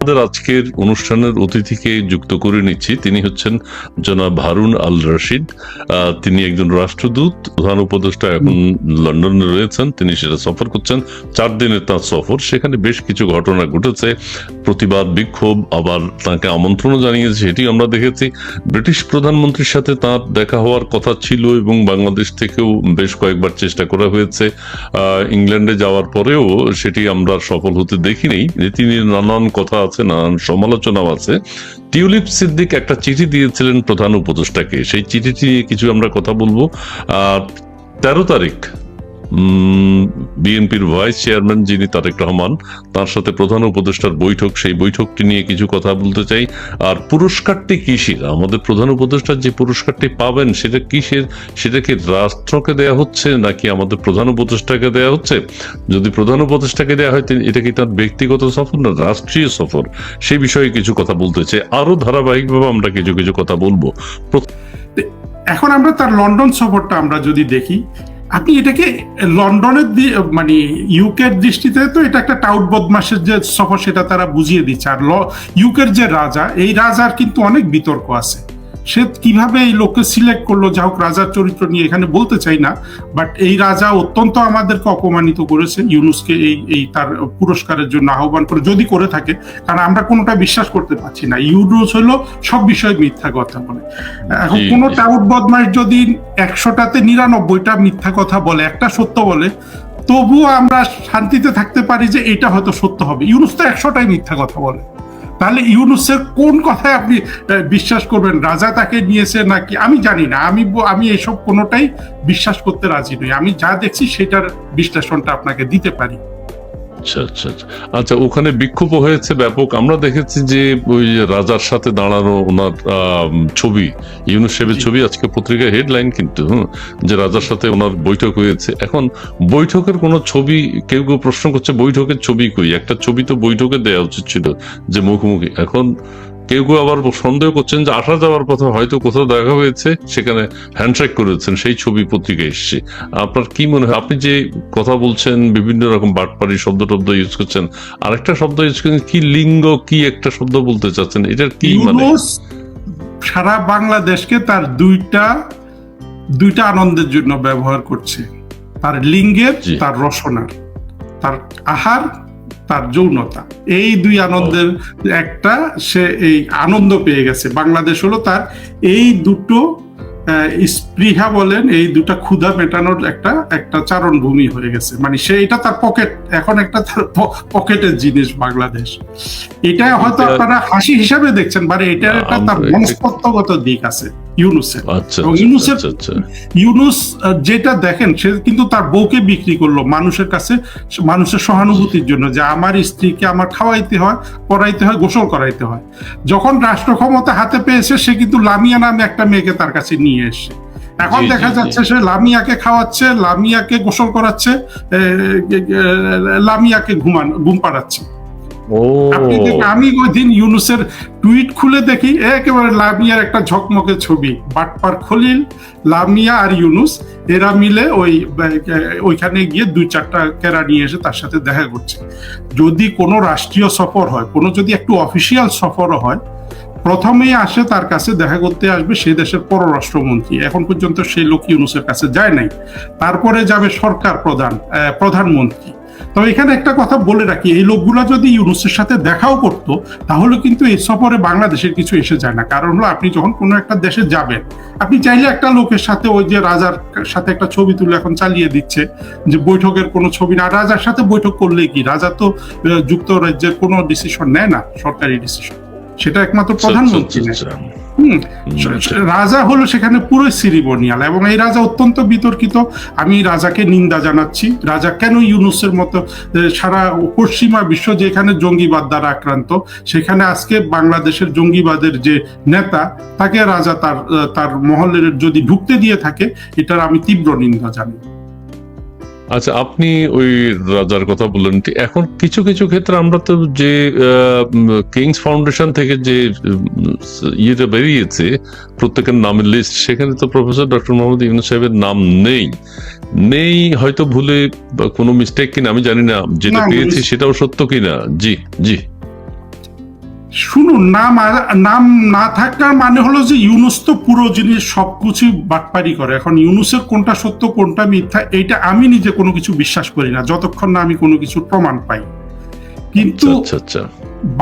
আমাদের আজকের অনুষ্ঠানের অতিথিকে যুক্ত করে নিচ্ছি। তিনি হচ্ছেন জনাব হারুন আল রশিদ। তিনি একজন রাষ্ট্রদূত, প্রধান উপদেষ্টা, এখন লন্ডনে রয়েছেন। তিনি সেটা সফর করছেন, 4 দিনের তার সফর। সেখানে বেশ কিছু ঘটনা ঘটেছে, প্রতিবাদ, বিক্ষোভ, আবার তাকে আমন্ত্রণও জানিয়েছে, এটি আমরা দেখেছি। ব্রিটিশ প্রধানমন্ত্রীর সাথে তার দেখা হওয়ার কথা ছিল এবং বাংলাদেশ থেকেও বেশ কয়েকবার চেষ্টা করা হয়েছে। ইংল্যান্ডে যাওয়ার পরেও সেটি আমরা সফল হতে দেখিনি। তিনি নানান কথা আছে, নানান সমালোচনাও আছে। টিউলিপ সিদ্দিক একটা চিঠি দিয়েছিলেন প্রধান উপদেষ্টাকে, সেই চিঠিটি নিয়ে কিছু আমরা কথা বলবো। 13 তারিখ বিএনপির ভাইস চেয়ারম্যান যিনি তারেক রহমান, তার সাথে প্রধান উপদেষ্টার বৈঠক, সেই বৈঠকটি নিয়ে কিছু কথা বলতে চাই। আর পুরস্কারটি কিসের, আমাদের প্রধান উপদেষ্টা যে পুরস্কারটি পাবেন সেটা কিসের, সেটা কি রাষ্ট্রকে দেয়া হচ্ছে নাকি আমাদের প্রধান উপদেষ্টাকে দেয়া হচ্ছে? যদি প্রধান উপদেষ্টাকে দেয়া হয় এটা কি তার ব্যক্তিগত সফর না রাষ্ট্রীয় সফর, সেই বিষয়ে কিছু কথা বলতে চাই। আরো ধারাবাহিকভাবে আমরা কিছু কিছু কথা বলবো। এখন আমরা তার লন্ডন সফরটা আমরা যদি দেখি, আপনি এটাকে লন্ডনের মানে ইউকের দৃষ্টিতে তো এটা একটা টাউট বদমাশের যে সফর সেটা তারা বুঝিয়ে দিচ্ছে। আর ইউকের যে রাজা, এই রাজার কিন্তু অনেক বিতর্ক আছে। সে কিভাবে এই লোককে সিলেক্ট করলো, যা হোক, রাজার চরিত্র নিয়ে এখানে বলতে চাই না, বাট এই রাজা অত্যন্ত আমাদেরকে অপমানিত করেছে ইউনুসকে এই তার পুরস্কারের জন্য আহ্বান করে, যদি করে থাকে, কারণ আমরা কোনোটা বিশ্বাস করতে পারছি না। ইউনুস হলো সব বিষয়ে মিথ্যা কথা বলে। এখন কোনো টাউট বদমাশ যদি 100টাতে 99টা মিথ্যা কথা বলে, একটা সত্য বলে, তবুও আমরা শান্তিতে থাকতে পারি যে এটা হয়তো সত্য হবে। ইউনুস তো 100টাই মিথ্যা কথা বলে। তাহলে ইউনুসের কোন কথায় আপনি বিশ্বাস করবেন? রাজা তাকে নিয়েছে নাকি আমি জানি না। আমি এইসব কোনোটাই বিশ্বাস করতে রাজি নই। আমি যা দেখছি সেটার বিশ্লেষণটা আপনাকে দিতে পারি। আচ্ছা, ওখানে বিক্ষোভ হয়েছে ব্যাপক। আমরা দেখেছি যে ওই রাজার সাথে দাঁড়ানো ওনার ছবি, ইউনুস সাহেবের ছবি আজকে পত্রিকায় হেডলাইন, কিন্তু যে রাজার সাথে ওনার বৈঠক হয়েছে। এখন বৈঠকের কোনো ছবি, কেউ কেউ প্রশ্ন করছে বৈঠকের ছবি কই, একটা ছবি তো বৈঠকে দেওয়া উচিত ছিল যে মুখোমুখি। এখন কেউ কেউ আবার সন্দেহ করছেন যে আসা যাওয়ার পথে হয়তো কোথাও দেখা হয়েছে, সেখানে হ্যান্ডশেক করেছেন, সেই ছবি পত্রিকায় এসছে। আপনার কি মনে হয়? আপনি যে কথা বলছেন, বিভিন্ন রকম বাটপাড়ি শব্দ টব্দ ইউজ করছেন, আরেকটা শব্দ ইউজ করছেন কি, লিঙ্গ কি একটা শব্দ বলতে চাচ্ছেন, এটার কি মানে? সারা বাংলাদেশকে তার দুইটা আনন্দের জন্য ব্যবহার করছে, তার লিঙ্গের, তার রসনার, তার আহার, তার যৌনতা, এই দুই আনন্দের একটা সে এই আনন্দ পেয়ে গেছে। বাংলাদেশ হলো তার এই দুটো স্পৃহা বলেন, এই দুটা ক্ষুধা মেটানোর একটা চারণভূমি হয়ে গেছে। মানে সে এটা তার পকেট, এখন একটা তার পকেটের জিনিস বাংলাদেশ। এটা হয়তো আপনারা হাসি হিসাবে দেখছেন, মানে এটার একটা তার মনস্তত্ত্বগত দিক আছে ইউনুসের। ইউনুস যেটা দেখেন, সে কিন্তু তার বউকে বিক্রি করলো মানুষের কাছে, মানুষের সহানুভূতির জন্য, যে আমার স্ত্রীকে আমার খাওয়াইতে হয়, পড়াইতে হয়, গোসল করাইতে হয়। যখন রাষ্ট্র ক্ষমতা হাতে পেয়েছে, সে কিন্তু লামিয়া নামে একটা মেয়েকে তার কাছে নিয়ে এসে, এখন দেখা যাচ্ছে সে লামিয়াকে খাওয়াচ্ছে, লামিয়াকে গোসল করাচ্ছে, লামিয়াকে ঘুম পাড়াচ্ছে। আমি ওই দিন ইউনুসের টুইট খুলে দেখি, একেবারে লামিয়ার একটা ঝকমকে ছবি, বাটপার খলিল, লামিয়া আর ইউনুস, এরা মিলে ওইখানে গিয়ে 2-4টা কেরা নিয়ে এসে তার সাথে দেখা করছে। যদি কোনো রাষ্ট্রীয় সফর হয়, কোনো যদি একটু অফিসিয়াল সফরও হয়, প্রথমেই আসে তার কাছে দেখা করতে আসবে সে দেশের পররাষ্ট্রমন্ত্রী। এখন পর্যন্ত সেই লোক ইউনুসের কাছে যায় নাই। তারপরে যাবে সরকার প্রধানমন্ত্রী। তবে এখানে একটা কথা বলে রাখি, এই লোকগুলা যদি ইউনুসের সাথে দেখাও করতো, তাহলে কিন্তু এই সফরে বাংলাদেশের কিছু এসে যায় না। কারণ হলো, আপনি যখন কোনো একটা দেশে যাবেন, আপনি চাইলে একটা লোকের সাথে, ওই যে রাজার সাথে একটা ছবি তুলে এখন চালিয়ে দিচ্ছে যে বৈঠকের কোনো ছবি না। রাজার সাথে বৈঠক করলে কি, রাজা তো যুক্তরাজ্যের কোনো ডিসিশন নেয় না, সরকারি ডিসিশন, সেটা একমাত্র প্রধানমন্ত্রী নেয়। রাজা হলো সেখানে পুরো সিরিমোনিয়াল, এবং এই রাজা অত্যন্ত বিতর্কিত। আমি রাজাকে নিন্দা জানাচ্ছি। রাজা কেন ইউনুসের মতো সারা পশ্চিমা বিশ্ব যেখানে জঙ্গিবাদ দ্বারা আক্রান্ত, সেখানে আজকে বাংলাদেশের জঙ্গিবাদের যে নেতা, তাকে রাজা তার মহলের যদি ঢুকতে দিয়ে থাকে, এটার আমি তীব্র নিন্দা জানাই। আচ্ছা, আপনি ওই রাজার কথা বললেন। এখন কিছু কিছু ক্ষেত্রে আমরা তো যে কিংস ফাউন্ডেশন থেকে যে ইয়েটা বেরিয়েছে, প্রত্যেকের নামের লিস্ট, সেখানে তো প্রফেসর ডক্টর মোহাম্মদ ইউনূস সাহেবের নাম নেই। হয়তো ভুলে বা কোনো মিস্টেক কিনা আমি জানি না, যেটা পেয়েছি সেটাও সত্য কিনা। জি। শুনুন, নাম না থাকার মানে হলো যে ইউনুস তো পুরো জিনিস সবকিছু বাটপারি করে। এখন ইউনুসের কোনটা সত্য কোনটা মিথ্যা এইটা আমি নিজে কোনো কিছু বিশ্বাস করি না যতক্ষণ না আমি কোনো কিছু প্রমাণ পাই। কিন্তু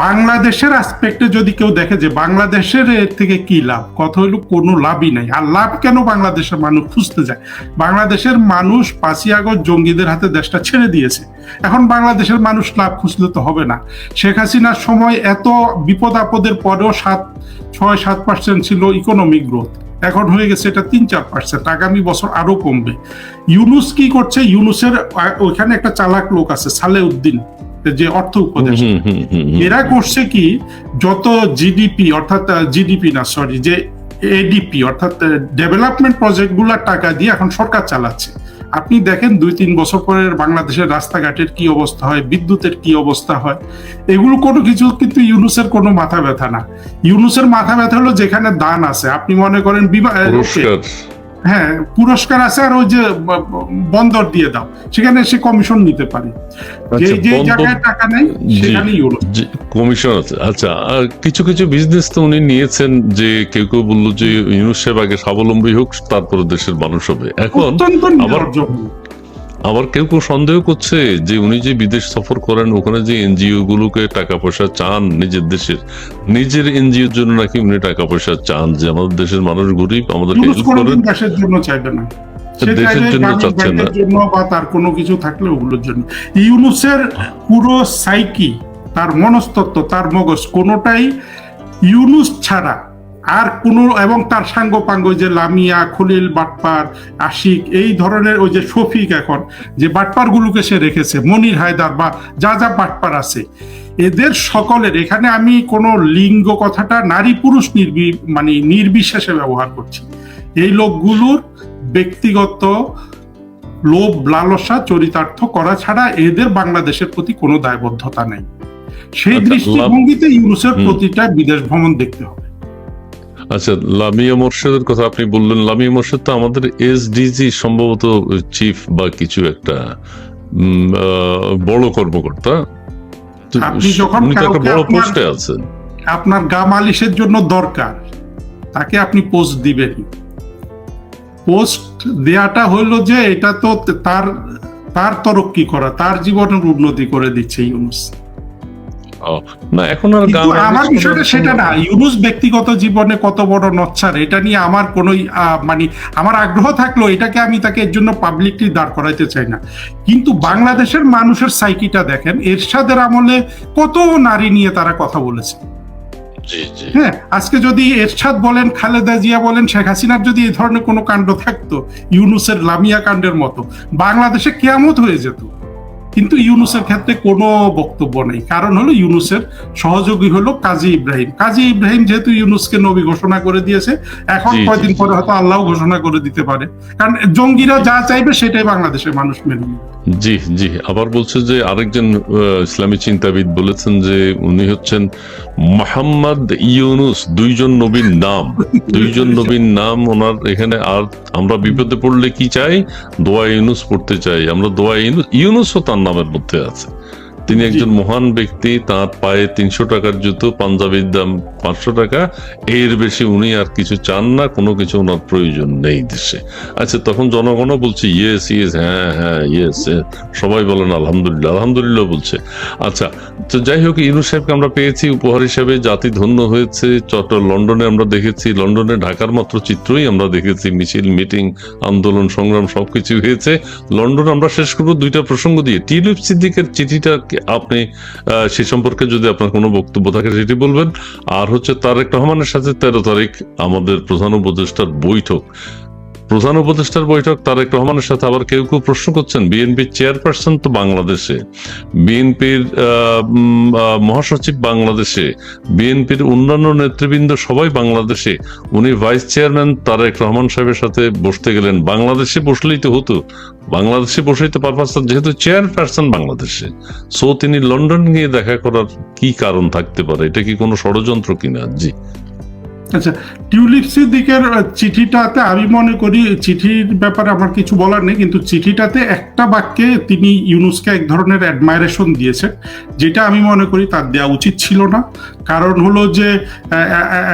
বাংলাদেশের আসপেক্টে যদি কেউ দেখে যে বাংলাদেশের এর থেকে কি লাভ, কথা হইলো কোনো লাভই নাই। আর লাভ কেন বাংলাদেশের মানুষ খুঁজতে যায়? বাংলাদেশের মানুষ ৫ই আগস্ট জঙ্গিদের হাতে দেশটা ছেড়ে দিয়েছে। এখন বাংলাদেশের মানুষ লাভ খুঁজলে তো হবে না। শেখ হাসিনার সময় এত বিপদ আপদের পরেও ৬-৭% ছিল ইকোনমিক গ্রোথ, এখন হয়ে গেছে এটা ৩-৪%। আগামী বছর আরো কমবে। ইউনুস কি করছে? ইউনুসের ওইখানে একটা চালাক লোক আছে, সালেউদ্দিন, যে অর্থ উপদেষ্টা। এরা করছে কি, যত জিডিপি অর্থাৎ জিডিপি না সরি যে এডিপি অর্থাৎ ডেভেলপমেন্ট প্রজেক্ট গুলার টাকা দিয়ে এখন সরকার চালাচ্ছে। আপনি দেখেন ২-৩ বছর পরে বাংলাদেশের রাস্তাঘাটের কি অবস্থা হয়, বিদ্যুতের কি অবস্থা হয়, এগুলো কোনো কিছু কিন্তু ইউনুসের কোনো মাথা ব্যথা না। ইউনুসের মাথা ব্যথা হলো যেখানে দান আছে। আপনি মনে করেন হ্যাঁ পুরস্কার আছে, আর ওই যে বন্দর দিয়ে দাও, সেখানে সে কমিশন নিতে পারে। যে জায়গায় টাকা নেই সেখানে কমিশন আছে। আচ্ছা, কিছু কিছু বিজনেস তো উনি নিয়েছেন, যে কেউ কেউ বললো যে ইউনুস সাহেব আগে স্বাবলম্বী হোক তারপরে দেশের মানুষ হবে। এখন আবার কেউ কেউ সন্দেহ করছে যে উনি যে বিদেশ সফর করেন, ওখানে যে এনজিও গুলোকে টাকা পয়সা চান, নিজের এনজিওর জন্য নাকি উনি টাকা পয়সা চান, যে আমাদের দেশের মানুষ গরিব, আমাদেরকে হেল্প করেন। দেশের জন্য চাইবে না, দেশের জন্য চাচ্ছেন না, বা তার কোনো কিছু থাকলে ওগুলোর জন্য। ইউনুসের পুরো সাইকি, তার মনস্তত্ত্ব, তার মগজ কোনোটাই ইউনুস ছাড়া আর কোনো, এবং তার সাঙ্গপাঙ্গ যে লামিয়া, খলিল বাটপার, আশিক, এই ধরনের ওই যে শফিক, এখন যে বাটপার গুলোকে সে রেখেছে, মনির হায়দার বা যা যা বাটপার আছে, এদের সকলের, এখানে আমি কোনো লিঙ্গ কথাটা নারী পুরুষ নির্বিশেষে ব্যবহার করছি, এই লোকগুলোর ব্যক্তিগত লোভ লালসা চরিতার্থ করা ছাড়া এদের বাংলাদেশের প্রতি কোনো দায়বদ্ধতা নেই। সেই দৃষ্টিভঙ্গিতে ইউনুসের প্রতিটা বিদেশ ভ্রমণ দেখতে হবে। আচ্ছা, লামিয়া মোর্শেদের কথা আপনি বললেন। লামিয়া মোর্শেদ তো আমাদের এসডিজি সম্ভবত চিফ বা কিছু একটা বড় কর্মকর্তা। আপনি যখন বড় পোস্টে আছেন, আপনার গা মালিশের জন্য দরকার, তাকে আপনি পোস্ট দিবেন। পোস্ট দেয়াটা হইলো যে এটা তো তার তরক্কি করা, তার জীবনের উন্নতি করে দিচ্ছে ইউনুস। না, এখন আর আমার বিষয়টা সেটা না। ইউনুস ব্যক্তিগত জীবনে কত বড় নচ্ছার, এটা নিয়ে আমার কোনো আমার আগ্রহ থাকলো, এটাকে আমি তাকে এর জন্য পাবলিকলি দাঁড় করাইতে চাই না। কিন্তু বাংলাদেশের মানুষের সাইকিটা দেখেন, এরশাদের আমলে কত নারী নিয়ে তারা কথা বলেছে। হ্যাঁ, আজকে যদি এরশাদ বলেন, খালেদা জিয়া বলেন, শেখ হাসিনার যদি এই ধরনের কোনো কাণ্ড থাকতো ইউনুসের লামিয়া কাণ্ডের মতো, বাংলাদেশে কিয়ামত হয়ে যেত। কিন্তু ইউনুসের ক্ষেত্রে কোনো বক্তব্য নেই। কারণ হলো ইউনুসের সহযোগী হলো কাজী ইব্রাহিম। কাজী ইব্রাহিম যেহেতু ইউনুসকে নবী ঘোষণা করে দিয়েছে, এখন কয়েকদিন পরে হয়তো আল্লাহ ঘোষণা করে দিতে পারে। কারণ জঙ্গিরা যা চাইবে সেটাই বাংলাদেশের মানুষ মেনে নেবে। জি জি, আবার বলছে যে আরেকজন ইসলামী চিন্তাবিদ বলেছেন যে উনি হচ্ছেন মোহাম্মদ ইউনুস, দুইজন নবীর নাম ওনার এখানে। আর আমরা বিপদে পড়লে কি চাই? দোয়া ইউনুস পড়তে চাই আমরা। দোয়া ইউনুসও তার নামের মধ্যে আছে। তিনি একজন মহান ব্যক্তি, তার পায়ে ৩০০ টাকার জুতো, পাঞ্জাবির দাম ৫০০ টাকা, এর বেশি উনি আর কিছু চান না, কোনো কিছু ওনার প্রয়োজন নেই দেশে। আচ্ছা, তখন জনগণও বলছে ইয়েস ইয়েস, হ্যাঁ হ্যাঁ ইয়েস, সবাই বলেন আলহামদুলিল্লাহ, আলহামদুলিল্লাহ বলছে। আচ্ছা, তো যাই হোক, ইউনুস সাহেবকে আমরা পেয়েছি উপহার হিসেবে, জাতি ধন্য হয়েছে। লন্ডনে আমরা দেখেছি, লন্ডনে ঢাকার মাত্র চিত্রই আমরা দেখেছি, মিছিল, মিটিং, আন্দোলন, সংগ্রাম সবকিছু হয়েছে। লন্ডন আমরা শেষ করবো দুইটা প্রসঙ্গ দিয়ে। টিউলিপ সিদ্দিকের চিঠিটা আপনি সে সম্পর্কে যদি আপনার কোনো বক্তব্য থাকে সেটি বলবেন। আর হচ্ছে তারেক রহমানের সাথে 13 তারিখ আমাদের প্রধান উপদেষ্টার বৈঠক, তারেক রহমানের সাথে। আবার কেউ কেউ প্রশ্ন করছেন, বিএনপির চেয়ারপারসন তো বাংলাদেশে, বিএনপির মহাসচিব বাংলাদেশে, বিএনপির অন্যান্য নেতৃবৃন্দ সবাই বাংলাদেশে, উনি ভাইস চেয়ারম্যান তারেক রহমান সাহেবের সাথে বসতে গেলেন। বাংলাদেশে বসলেই তো হতো, বাংলাদেশে বসেই তো পারপাস, যেহেতু চেয়ারপারসন বাংলাদেশে, সো তিনি লন্ডন গিয়ে দেখা করার কি কারণ থাকতে পারে? এটা কি কোনো ষড়যন্ত্র কিনা? জি। আচ্ছা, টিউলিপ সিদ্দিকের চিঠিটাতে আমি মনে করি, চিঠির ব্যাপারে আমার কিছু বলার নেই, কিন্তু চিঠিটাতে একটা বাক্যে তিনি ইউনুসকে এক ধরনের অ্যাডমাইরেশন দিয়েছেন, যেটা আমি মনে করি তার দেওয়া উচিত ছিল না। কারণ হলো যে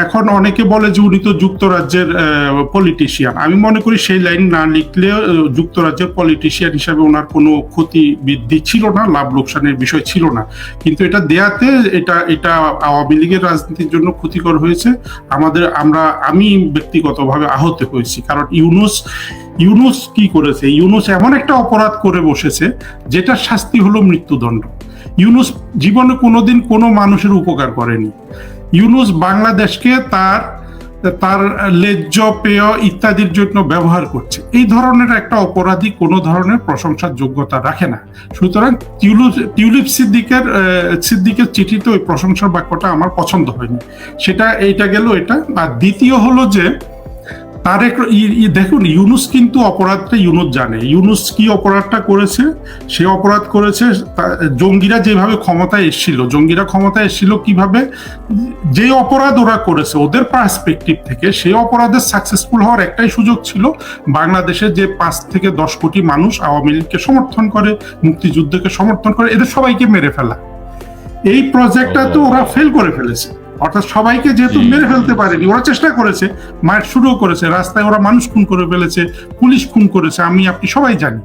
এখন অনেকে বলে যে উনি তো যুক্তরাজ্যের পলিটিশিয়ান। আমি মনে করি সেই লাইন না লিখলে যুক্তরাজ্যের পলিটিশিয়ান হিসাবে ওনার কোনো ক্ষতি বৃদ্ধি ছিল না, লাভ লোকসানের বিষয় ছিল না, কিন্তু এটা দেয়াতে এটা আওয়ামী লীগের রাজনীতির জন্য ক্ষতিকর হয়েছে। আমি ব্যক্তিগতভাবে আহত হয়েছি, কারণ ইউনূস কি করেছে? ইউনূস এমন একটা অপরাধ করে বসেছে যেটার শাস্তি হলো মৃত্যুদণ্ড। ইউনূস জীবনে কোনোদিন কোনো মানুষের উপকার করেনি। ইউনূস বাংলাদেশকে তার ন্যায্য পেয় ইত্যাদির জন্য ব্যবহার করছে। এই ধরনের একটা অপরাধী কোনো ধরনের প্রশংসার যোগ্যতা রাখে না। সুতরাং টিউলিপ সিদ্দিকের চিঠিতে ওই প্রশংসার বাক্যটা আমার পছন্দ হয়নি। এইটা গেল এটা। আর দ্বিতীয় হলো যে দেখুন, ইউনূস কিন্তু অপরাধটা ইউনূস জানে। ইউনূস কি অপরাধটা করেছে? সে অপরাধ করেছে জঙ্গিরা যেভাবে ক্ষমতায় এসেছিল কিভাবে, যে অপরাধ ওরা করেছে ওদের পার্সপেক্টিভ থেকে, সেই অপরাধের সাকসেসফুল হওয়ার একটাই সুযোগ ছিল, বাংলাদেশে যে 5 থেকে 10 কোটি মানুষ আওয়ামী লীগকে সমর্থন করে, মুক্তিযুদ্ধকে সমর্থন করে, এদের সবাইকে মেরে ফেলা। এই প্রজেক্টটা তো ওরা ফেল করে ফেলেছে। অর্থাৎ সবাইকে যেহেতু মেরে ফেলতে পারেনি, ওরা চেষ্টা করেছে, মার শুরু করেছে, রাস্তায় ওরা মানুষ খুন করে ফেলেছে, পুলিশ খুন করেছে, আপনি সবাই জানি।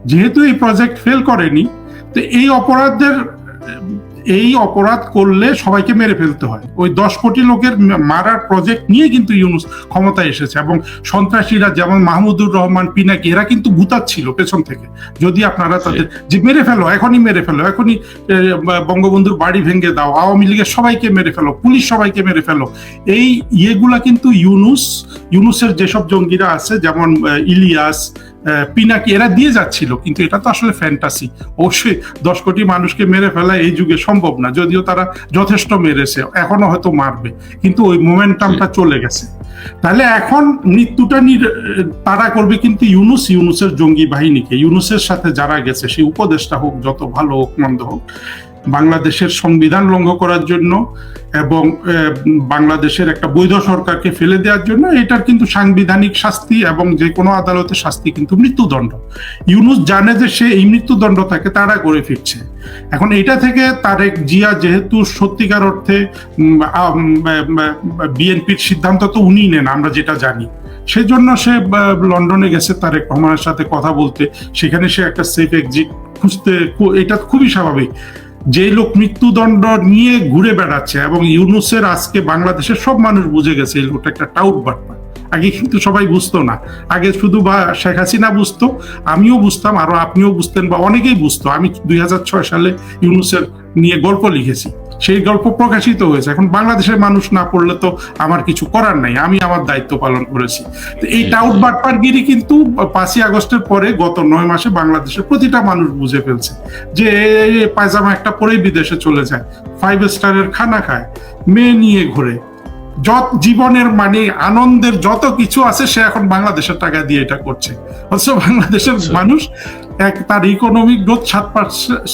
যেহেতু এই প্রজেক্ট ফেল করেনি, তো এই অপরাধ করলে সবাইকে মেরে ফেলতে হয়। ওই 10 কোটি লোকের মারার প্রজেক্ট নিয়ে কিন্তু ইউনূস ক্ষমতায় এসেছে, এবং সন্ত্রাসীরা যেমন মাহমুদুর রহমান, পিনাকি, এরা কিন্তু গুতাচ্ছিল পেছন থেকে, যদি আপনারা তাদের যে মেরে ফেলো, এখনই বঙ্গবন্ধুর বাড়ি ভেঙে দাও, আওয়ামী লীগের সবাইকে মেরে ফেলো, পুলিশ সবাইকে মেরে ফেলো, এই ইয়েগুলা কিন্তু ইউনূসের যেসব জঙ্গিরা আছে, যেমন ইলিয়াস, পিনাকি, এরা দিয়ে যাচ্ছিল। কিন্তু এটা তো আসলে ফ্যান্টাসি। অবশ্যই 10 কোটি মানুষকে মেরে ফেলা এই যুগে সম্ভব না, যদিও তারা যথেষ্ট মেরেছে, এখনো হয়তো মারবে, কিন্তু ওই মোমেন্টামটা চলে গেছে। তাহলে এখন মৃত্যুটা তারা করবে কিন্তু ইউনূসের জঙ্গি বাহিনীকে, ইউনূসের সাথে যারা গেছে, সেই উপদেষ্টা হোক, যত ভালো হোক মন্দ হোক, বাংলাদেশের সংবিধান লঙ্ঘন করার জন্য এবং বাংলাদেশের একটা বৈধ সরকারকে ফেলে দেওয়ার জন্য, এটার কিন্তু সাংবিধানিক শাস্তি এবং যে কোনো আদালতের শাস্তি কিন্তু মৃত্যুদণ্ড। ইউনূস জানে যে সে এই মৃত্যুদণ্ড তাকে তাড়া করে ফিরছে। এখন এটা থেকে তারেক জিয়া যেহেতু সত্যিকার অর্থে বিএনপির সিদ্ধান্ত তো উনি নেন, আমরা যেটা জানি, সেজন্য সে লন্ডনে গেছে তারেক রহমানের সাথে কথা বলতে। সেখানে সে একটা সেফ এক্সিট খুঁজতে, এটা খুবই স্বাভাবিক। যে লোক মৃত্যুদণ্ড নিয়ে ঘুরে বেড়াচ্ছে, এবং ইউনূসের আজকে বাংলাদেশের সব মানুষ বুঝে গেছে এই লোকটা একটা টাউট বাটপার। আগে কিন্তু সবাই বুঝতো না, আগে শুধু বা শেখ হাসিনা বুঝতো, আমিও বুঝতাম, আরো আপনিও বুঝতেন, বা অনেকেই বুঝতো। আমি 2006 সালে ইউনূসের নিয়ে গল্প লিখেছি, সেই গল্প প্রকাশিত হয়েছে। এখন বাংলাদেশের মানুষ না পড়লে তো আমার কিছু করার নাই, আমি আমার দায়িত্ব পালন করেছি। তো এই টাউট বাটপারগিরি কিন্তু 5ই আগস্টের পরে গত 9 মাসে বাংলাদেশের প্রতিটা মানুষ বুঝে ফেলছে যে পায়জামা একটা পরেই বিদেশে চলে যায়, 5 স্টারের খানা খায়, মেয়ে নিয়ে ঘুরে, জীবনের মানে আনন্দের যত কিছু আছে সে এখন বাংলাদেশের টাকা দিয়ে এটা করছে। অথচ বাংলাদেশের মানুষ তার ইকোনমিক গ্রোথ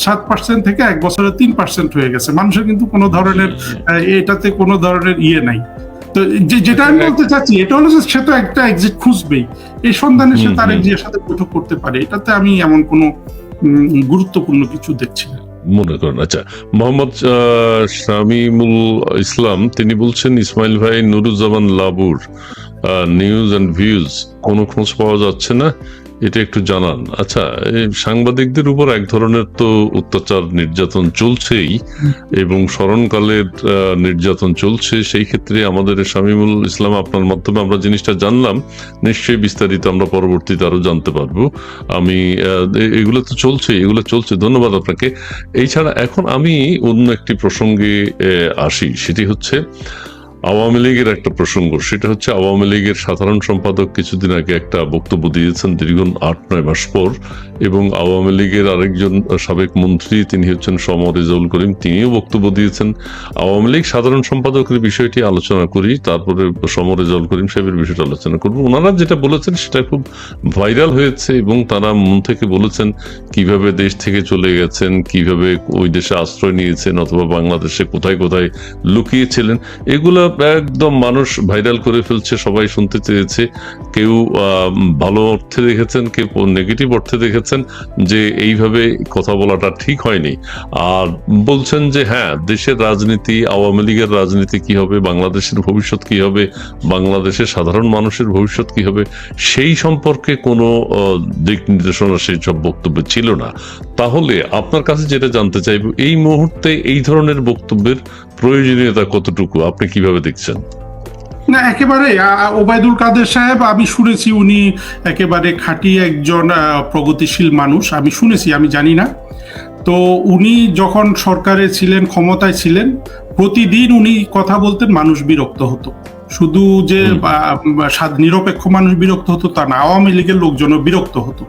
7% থেকে 1 বছরে 3% হয়ে গেছে। মানুষের কিন্তু কোনো ধরনের এটাতে কোনো ধরনের নাই। তো যেটা আমি বলতে চাচ্ছি, এটা হলো যে সে তো একটা এক্সিট খুঁজবেই, এই সন্ধানে সে তারেক জিয়ার সাথে বৈঠক করতে পারে। এটাতে আমি এমন কোনো গুরুত্বপূর্ণ কিছু দেখছি না মনে করেন। আচ্ছা, মোহাম্মদ শামীমুল ইসলাম তিনি বলছেন, ইসমাইল ভাই, নুরুজ্জামান লাবুর নিউজ অ্যান্ড ভিউজ কোনো খোঁজ পাওয়া যাচ্ছে না, এটা একটু জানান। আচ্ছা, সাংবাদিকদের উপর এক ধরনের তো অত্যাচার নির্যাতন চলছেই, এবং স্মরণকালের নির্যাতন চলছে। সেই ক্ষেত্রে আমাদের শামীমুল ইসলাম, আপনার মাধ্যমে আমরা জিনিসটা জানলাম, নিশ্চয়ই বিস্তারিত আমরা পরবর্তীতে আরো জানতে পারবো। এগুলো তো চলছে, ধন্যবাদ আপনাকে। এছাড়া এখন আমি অন্য একটি প্রসঙ্গে আসি, সেটি হচ্ছে আওয়ামী লীগের একটা প্রসঙ্গ। সেটা হচ্ছে আওয়ামী লীগের সাধারণ সম্পাদক কিছুদিন আগে একটা বক্তব্য দিয়েছেন দীর্ঘ 8-9 মাস পর, এবং আওয়ামী লীগের আরেকজন সাবেক মন্ত্রী, তিনি হচ্ছেন সমর রেজাউল করিম, তিনিও বক্তব্য দিয়েছেন। আওয়ামী লীগ সাধারণ সম্পাদকের বিষয়টি আলোচনা করি, তারপরে সমর রেজাউল করিম সাহেবের বিষয়টা আলোচনা করবো। ওনারা যেটা বলেছেন সেটা খুব ভাইরাল হয়েছে, এবং তারা মন থেকে বলেছেন কিভাবে দেশ থেকে চলে গেছেন, কিভাবে ওই দেশে আশ্রয় নিয়েছেন, অথবা বাংলাদেশে কোথায় কোথায় লুকিয়েছিলেন। এগুলা একদম মানুষ ভাইরাল করে ফেলছে, সবাই শুনতে চেয়েছে। কেউ ভালো অর্থে দেখেছেন, কেউ নেগেটিভ অর্থে দেখেছেন যে এইভাবে কথা বলাটা ঠিক হয়নি। আর বলছেন যে হ্যাঁ, দেশের রাজনীতি, আওয়ামী লীগের রাজনীতি কি হবে, বাংলাদেশের ভবিষ্যৎ কি হবে, বাংলাদেশের সাধারণ মানুষের ভবিষ্যৎ কি হবে, সেই সম্পর্কে কোনো দিক নির্দেশনা সেই সব বক্তব্য ছিল না। তাহলে আপনার কাছে যেটা জানতে চাইব, এই মুহূর্তে এই ধরনের বক্তব্যের প্রয়োজনীয়তা কতটুকু, আপনি কিভাবে দেখছেন? না, একেবারে ওবায়দুল কাদের সাহেব, আমি শুনেছি উনি একেবারে খাঁটি একজন প্রগতিশীল মানুষ, আমি শুনেছি, আমি জানি না। তো উনি যখন সরকারে ছিলেন, ক্ষমতায় ছিলেন, প্রতিদিন উনি কথা বলতেন, মানুষ বিরক্ত হতো। শুধু যে নিরপেক্ষ মানুষ বিরক্ত হতো তা না, আওয়ামী লীগের লোকজনও বিরক্ত হতো।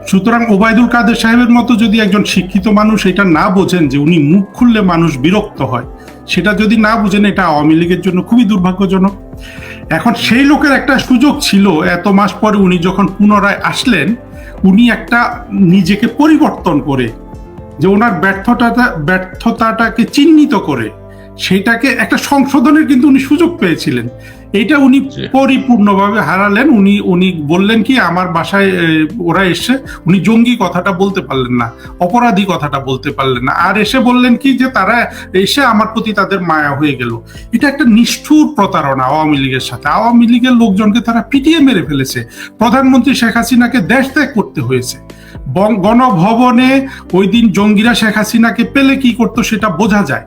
সুতরাং ওবায়দুল কাদের সাহেবের মতো যদি একজন শিক্ষিত মানুষ এটা না বোঝেন যে উনি মুখ খুললে মানুষ বিরক্ত হয়, সেটা যদি না বুঝেন, এটা আওয়ামী লীগের জন্য খুবই দুর্ভাগ্যজনক। এখন সেই লোকের একটা সুযোগ ছিল, এত মাস পরে উনি যখন পুনরায় আসলেন, উনি একটা নিজেকে পরিবর্তন করে, যে ওনার ব্যর্থতাটাকে চিহ্নিত করে সেটাকে একটা সংশোধনের কিন্তু উনি সুযোগ পেয়েছিলেন। এটা উনি পরিপূর্ণভাবে হারালেন। উনি বললেন কি, আমার বাসায় ওরা এসে, উনি জঙ্গি কথাটা বলতে পারলেন না, অপরাধী কথাটা বলতে পারলেন না, আর এসে বললেন কি যে তারা এসে আমার প্রতি তাদের মায়া হয়ে গেল। এটা একটা নিষ্ঠুর প্রতারণা আওয়ামী লীগের সাথে। আওয়ামী লীগের লোকজনকে তারা পিটিয়ে মেরে ফেলেছে। প্রধানমন্ত্রী শেখ হাসিনাকে দেশ ত্যাগ করতে হয়েছে। গণভবনে ওই দিন জঙ্গিরা শেখ হাসিনাকে পেলে কি করতো সেটা বোঝা যায়।